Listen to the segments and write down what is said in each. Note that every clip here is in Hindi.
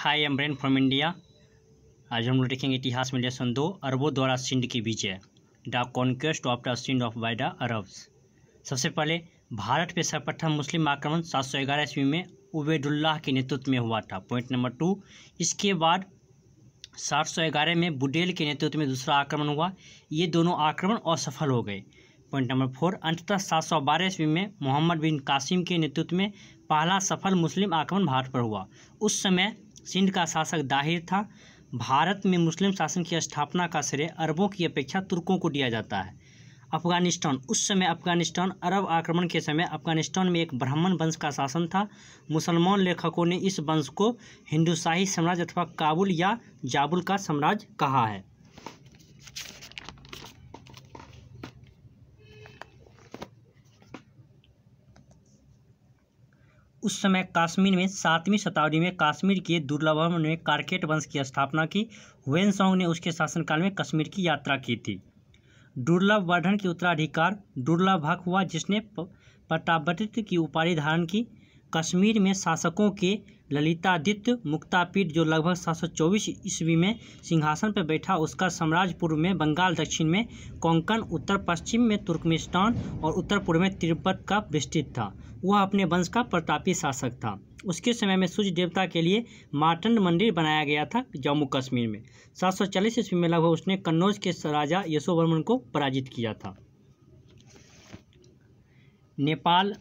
Hi am brain from India. आज हम लोग देखेंगे इतिहास में लेसन 2 अरबों द्वारा सिंध की विजय, the conquest of the Sindh of by the Arabs. सबसे पहले भारत पे सर्वप्रथम मुस्लिम आक्रमण 711 ईस्वी में उबैदुल्लाह के नेतृत्व में हुआ था। पॉइंट नंबर 2, इसके बाद 711 में बुडेल के नेतृत्व में दूसरा आक्रमण हुआ। ये दोनों आक्रमण असफल हो गए। पॉइंट नंबर 4, अंततः 712 ईस्वी में मोहम्मद बिन कासिम के नेतृत्व में पहला सफल मुस्लिम आक्रमण भारत पर हुआ। उस समय सिंध का शासक दाहिर था। भारत में मुस्लिम शासन की स्थापना का श्रेय अरबों की अपेक्षा तुर्कों को दिया जाता है। अफगानिस्तान, उस समय अफगानिस्तान अरब आक्रमण के समय अफगानिस्तान में एक ब्राह्मण वंश का शासन था। मुसलमान लेखकों ने इस वंश को हिंदुशाही साम्राज्य अथवा काबुल या जाबुल का साम्राज्य कहा है। उस समय कश्मीर में 7वीं शताब्दी में कश्मीर के दुर्लभम ने कारकेट वंश की स्थापना की। हुएनसांग ने उसके शासनकाल में कश्मीर की यात्रा की थी। दुर्लभ वर्धन के उत्तराधिकार दुर्लभ हक हुआ, जिसने प्रतापदित्य की उपाधि धारण की। कश्मीर में शासकों के ललितादित्य मुक्तापीड, जो लगभग 724 ईस्वी में सिंहासन पर बैठा, उसका साम्राज्य पूर्व में बंगाल, दक्षिण में कोंकण, उत्तर पश्चिम में तुर्कमेनिस्तान और उत्तर पूर्व में तिब्बत का विस्तृत था। वह अपने वंश का प्रतापी शासक था। उसके समय में सूर्य देवता के लिए मार्तंड मंदिर बनाया गया था जम्मू कश्मीर में। 740 ईस्वी में लगभग उसने कन्नौज के राजा यशोवर्मन को पराजित किया था। नेपाल,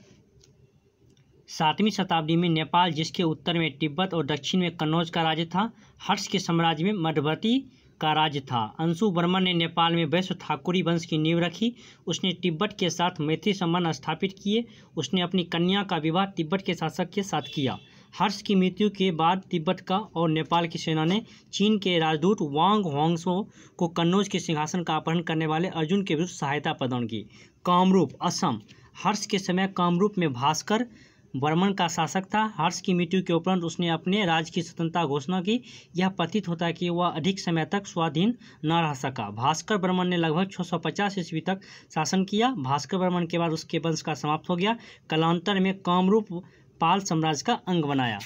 7वीं शताब्दी में नेपाल, जिसके उत्तर में तिब्बत और दक्षिण में कन्नौज का राज्य था, हर्ष के साम्राज्य में मध्यवर्ती का राज्य था। अंशु वर्मन ने नेपाल में वैश्य ठाकुरी वंश की नींव रखी। उसने तिब्बत के साथ मैत्री संबंध स्थापित किए। उसने अपनी कन्या का विवाह तिब्बत के शासक के साथ किया। हर्ष की मृत्यु के बाद तिब्बत का और नेपाल की सेना ने चीन के राजदूत वांग होंगसो को कन्नौज के सिंहासन का अपहरण करने वाले अर्जुन के विरुद्ध सहायता प्रदान की। कामरूप, असम, हर्ष के समय कामरूप में भास्कर वर्मन का शासक था। हर्ष की मृत्यु के उपरांत उसने अपने राज्य की स्वतंत्रता घोषणा की। यह प्रतीत होता है कि वह अधिक समय तक स्वाधीन न रह सका। भास्कर वर्मन ने लगभग 650 ईस्वी तक शासन किया। भास्कर वर्मन के बाद उसके वंश का समाप्त हो गया। कालांतर में कामरूप पाल साम्राज्य का अंग बनाया।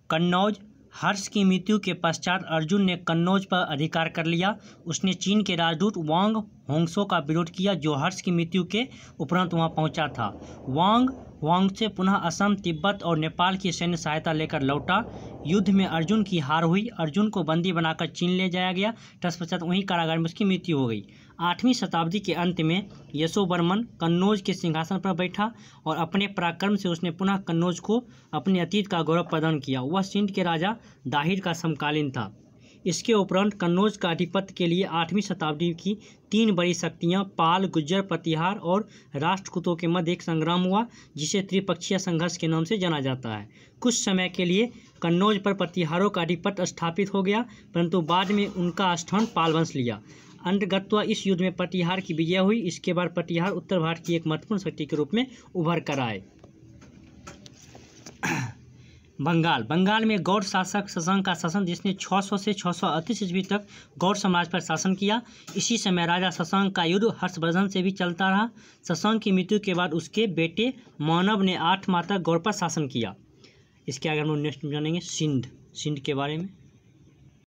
कन्नौज, हर्ष की मृत्यु के पश्चात अर्जुन ने कन्नौज पर अधिकार कर लिया। उसने चीन के राजदूत वांग होंगसो का विरोध किया, जो हर्ष की मृत्यु के उपरांत वहां पहुंचा था। वांग होंगसे पुनः असम, तिब्बत और नेपाल की सैन्य सहायता लेकर लौटा। युद्ध में अर्जुन की हार हुई। अर्जुन को बंदी बनाकर चीन ले जाया गया। तत्पश्चात वहीं कारागार में उसकी मृत्यु हो गई। 8वीं शताब्दी के अंत में यशोवर्मन कन्नौज के सिंहासन पर बैठा और अपने पराक्रम से उसने पुनः कन्नौज को अपने अतीत का गौरव प्रदान किया। वह सिंध के राजा दाहिर का समकालीन था। इसके उपरांत कन्नौज का आधिपत्य के लिए 8वीं शताब्दी की 3 बड़ी शक्तियां पाल, गुज्जर, प्रतिहार और राष्ट्रकूटों के मध्य एक संग्राम हुआ, जिसे त्रिपक्षीय संघर्ष के नाम से जाना जाता है। कुछ समय के लिए कन्नौज पर प्रतिहारों का आधिपत्य स्थापित हो गया, परंतु बाद में उनका स्थान पाल वंश लिया। अंततः इस युद्ध में प्रतिहार की विजय हुई। इसके बाद प्रतिहार उत्तर भारत की एक महत्वपूर्ण शक्ति के रूप में उभर कर आए। बंगाल, बंगाल में गौड़ शासक शशांक का शासन, जिसने 600 से 638 ईस्वी तक गौड़ समाज पर शासन किया। इसी समय राजा शशांक का युद्ध हर्षवर्धन से भी चलता रहा। शशांक की मृत्यु के बाद उसके बेटे मानव ने 8 माह तक गौड़ पर शासन किया। इसके आगे हम लोग नेक्स्ट जानेंगे सिंध के बारे में।